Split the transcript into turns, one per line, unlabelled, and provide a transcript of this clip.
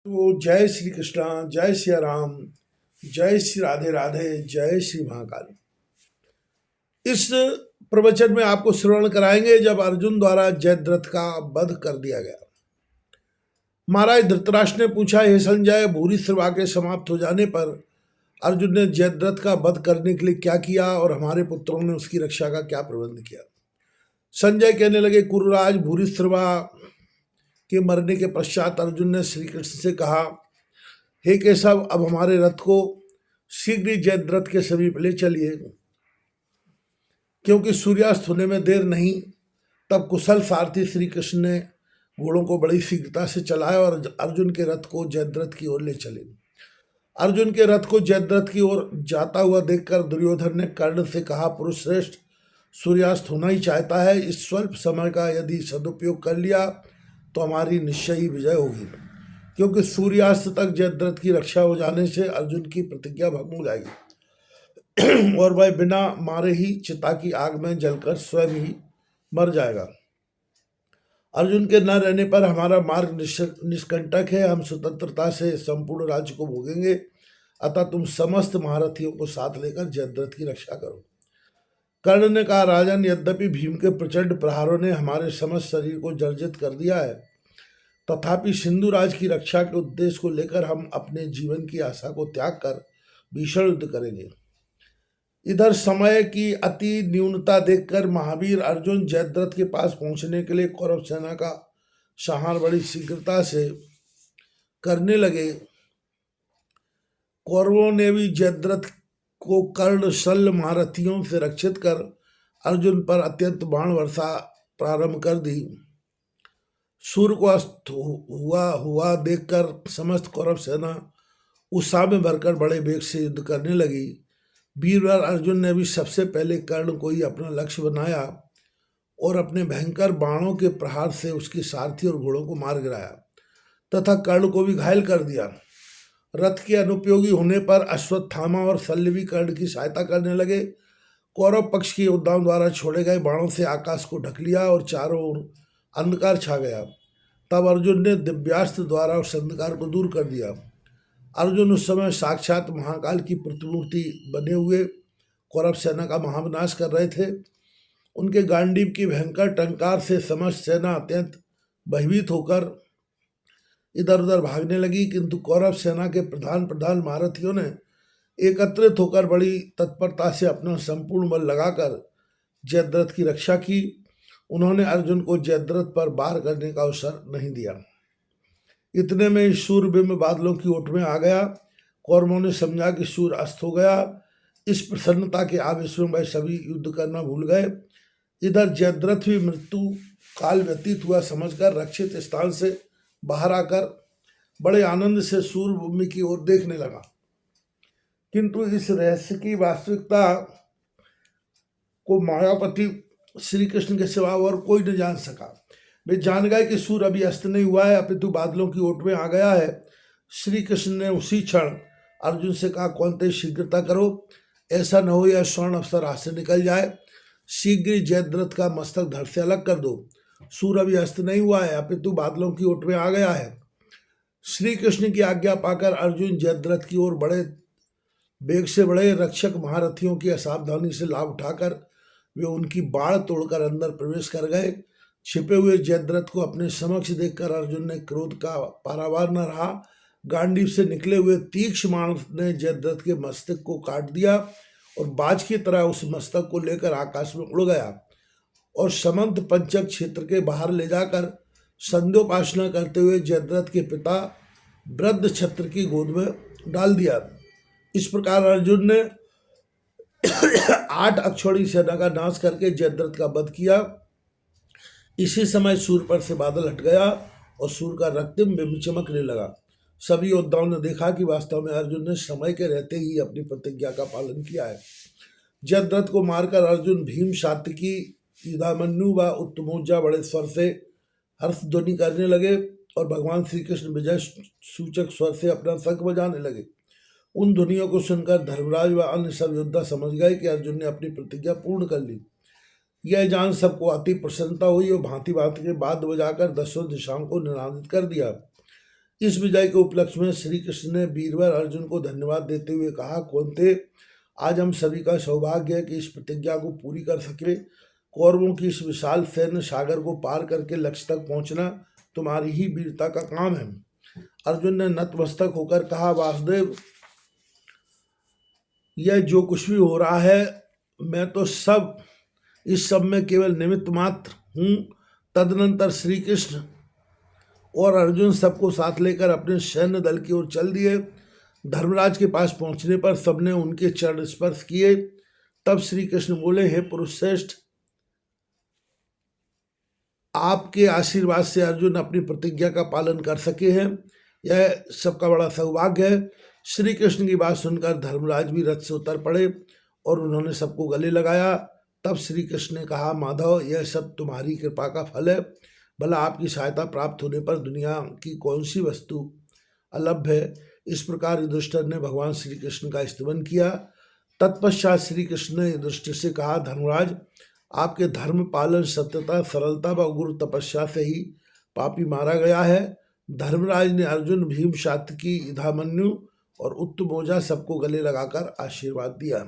तो जय श्री कृष्णा, जय श्री राम, जय श्री राधे राधे, जय श्री महाकाल। इस प्रवचन में आपको श्रवण कराएंगे जब अर्जुन द्वारा जयद्रथ का वध कर दिया गया। महाराज धृतराष्ट्र ने पूछा, हे संजय, भूरी श्रवा के समाप्त हो जाने पर अर्जुन ने जयद्रथ का वध करने के लिए क्या किया और हमारे पुत्रों ने उसकी रक्षा का क्या प्रबंध किया। संजय कहने लगे, कुरुराज, भूरी श्रवा के मरने के पश्चात अर्जुन ने श्री कृष्ण से कहा, हे केशव, अब हमारे रथ को शीघ्र ही जयद्रथ के समीप ले चलिए, क्योंकि सूर्यास्त होने में देर नहीं। तब कुशल सारथी श्री कृष्ण ने घोड़ों को बड़ी शीघ्रता से चलाया और अर्जुन के रथ को जयद्रथ की ओर ले चले। अर्जुन के रथ को जयद्रथ की ओर जाता हुआ देखकर दुर्योधन ने कर्ण से कहा, पुरुष श्रेष्ठ, सूर्यास्त होना ही चाहता है। इस स्वल्प समय का यदि सदुपयोग कर लिया तो हमारी निश्चय ही विजय होगी, क्योंकि सूर्यास्त तक जयद्रथ की रक्षा हो जाने से अर्जुन की प्रतिज्ञा भंग हो जाएगी और वह बिना मारे ही चिता की आग में जलकर स्वयं ही मर जाएगा। अर्जुन के न रहने पर हमारा मार्ग निष्कंटक है। हम स्वतंत्रता से संपूर्ण राज्य को भोगेंगे। अतः तुम समस्त महारथियों को साथ लेकर जयद्रथ की रक्षा करो। कर्ण ने कहा, राजन, यद्यपि भीम के प्रचंड प्रहारों ने हमारे समस्त शरीर को जर्जरित कर दिया है, तथापि सिंधुराज की रक्षा के उद्देश्य को लेकर हम अपने जीवन की आशा को त्याग कर भीषण युद्ध करेंगे। इधर समय की अति न्यूनता देखकर महावीर अर्जुन जयद्रथ के पास पहुंचने के लिए कौरव सेना का संहार बड़ी शीघ्रता से करने लगे। कौरवों ने भी जयद्रथ को कर्ण शल्य महारथियों से रक्षित कर अर्जुन पर अत्यंत बाण वर्षा प्रारंभ कर दी। सूर्य को अस्त हुआ देखकर समस्त कौरव सेना उत्साह में भरकर बड़े वेग से युद्ध करने लगी। वीरवर अर्जुन ने भी सबसे पहले कर्ण को ही अपना लक्ष्य बनाया और अपने भयंकर बाणों के प्रहार से उसके सारथी और घोड़ों को मार गिराया तथा कर्ण को भी घायल कर दिया। रथ के अनुपयोगी होने पर अश्वत्थामा और शल्य भी कर्ण की सहायता करने लगे। कौरव पक्ष के योद्धाओं द्वारा छोड़े गए बाणों से आकाश को ढक लिया और चारों ओर अंधकार छा गया। तब अर्जुन ने दिव्यास्त्र द्वारा उस अंधकार को दूर कर दिया। अर्जुन उस समय साक्षात महाकाल की प्रतिमूर्ति बने हुए कौरव सेना का महाविनाश कर रहे थे। उनके गांडीव की भयंकर टंकार से समस्त सेना अत्यंत भयभीत होकर इधर उधर भागने लगी, किंतु कौरव सेना के प्रधान महारथियों ने एकत्रित होकर बड़ी तत्परता से अपना संपूर्ण बल लगाकर जयद्रथ की रक्षा की। उन्होंने अर्जुन को जयद्रथ पर वार करने का अवसर नहीं दिया। इतने में सूर्यबिंब बादलों की ओट में आ गया। कौरवों ने समझा कि सूर्य अस्त हो गया। इस प्रसन्नता के आवेश में वह सभी युद्ध करना भूल गए। इधर जयद्रथ भी मृत्यु काल व्यतीत हुआ समझकर रक्षित स्थान से बाहर आकर बड़े आनंद से सूर्यभूमि की ओर देखने लगा, किंतु इस रहस्य की वास्तविकता को मायापति श्री कृष्ण के सिवा और कोई न जान सका। वे जान गए कि सूर्य अभी अस्त नहीं हुआ है, अपितु बादलों की ओट में आ गया है। श्री कृष्ण ने उसी क्षण अर्जुन से कहा, कौन्तेय, शीघ्रता करो, ऐसा न हो यह स्वर्ण अवसर हाथ से निकल जाए। शीघ्र जयद्रथ का मस्तक धड़ से अलग कर दो। सूर्य अभी अस्त नहीं हुआ है, अपितु बादलों की ओट में आ गया है। श्री कृष्ण की आज्ञा पाकर अर्जुन जयद्रथ की ओर बड़े वेग से बढ़े। रक्षक महारथियों की असावधानी से लाभ उठाकर वे उनकी बाढ़ तोड़कर अंदर प्रवेश कर गए। छिपे हुए जयद्रथ को अपने समक्ष देखकर अर्जुन ने क्रोध का पारावार न रहा। गांडीव से निकले हुए तीक्ष्ण बाण ने जयद्रथ के मस्तक को काट दिया और बाज की तरह उस मस्तक को लेकर आकाश में उड़ गया और समंत पंचक क्षेत्र के बाहर ले जाकर संध्योपासना करते हुए जयद्रथ के पिता वृद्ध छत्र की गोद में डाल दिया। इस प्रकार अर्जुन ने 8 अक्षौणी सेना का नाश करके जयद्रथ का वध किया। इसी समय सूर्य पर से बादल हट गया और सूर्य का रक्तिम बिंब चमकने लगा। सभी योद्धाओं ने देखा कि वास्तव में अर्जुन ने समय के रहते ही अपनी प्रतिज्ञा का पालन किया है। जयद्रथ को मारकर अर्जुन भीम, सात्विकी, युधामन्यु व उत्तमोजा बड़े स्वर से हर्ष ध्वनि करने लगे और भगवान श्री कृष्ण विजय सूचक स्वर से अपना शंख बजाने लगे। उन ध्वनियों को सुनकर धर्मराज व अन्य सब योद्धा समझ गए कि अर्जुन ने अपनी प्रतिज्ञा पूर्ण कर ली। यह जान सबको अति प्रसन्नता हुई और भांति भांति के वाद्य बजाकर दसों दिशाओं को निनादित कर दिया। इस विजय के उपलक्ष्य में श्री कृष्ण ने वीरवर अर्जुन को धन्यवाद देते हुए कहा, कुंती, आज हम सभी का सौभाग्य है कि इस प्रतिज्ञा को पूरी कर सके। कौरवों की इस विशाल सैन्य सागर को पार करके लक्ष्य तक पहुंचना तुम्हारी ही वीरता का काम है। अर्जुन ने नतमस्तक होकर कहा, वासुदेव, यह जो कुछ भी हो रहा है, मैं तो इस सब में केवल निमित्त मात्र हूँ। तदनंतर श्री कृष्ण और अर्जुन सबको साथ लेकर अपने सैन्य दल की ओर चल दिए। धर्मराज के पास पहुंचने पर सबने उनके चरण स्पर्श किए। तब श्री कृष्ण बोले, हे पुरुष श्रेष्ठ, आपके आशीर्वाद से अर्जुन अपनी प्रतिज्ञा का पालन कर सके हैं, यह सबका बड़ा सौभाग्य है। श्री कृष्ण की बात सुनकर धर्मराज भी रथ से उतर पड़े और उन्होंने सबको गले लगाया। तब श्री कृष्ण ने कहा, माधव, यह सब तुम्हारी कृपा का फल है। भला आपकी सहायता प्राप्त होने पर दुनिया की कौन सी वस्तु अलभ्य है। इस प्रकार युधिष्ठिर ने भगवान श्री कृष्ण का स्तुति किया। तत्पश्चात श्री कृष्ण ने युधिष्ठिर से कहा, धर्मराज, आपके धर्म पालन, सत्यता, सरलता व गुरु तपस्या से ही पापी मारा गया है। धर्मराज ने अर्जुन, भीम, सात्यकी, युधामन्यु और उत्तमौजा सबको गले लगाकर आशीर्वाद दिया।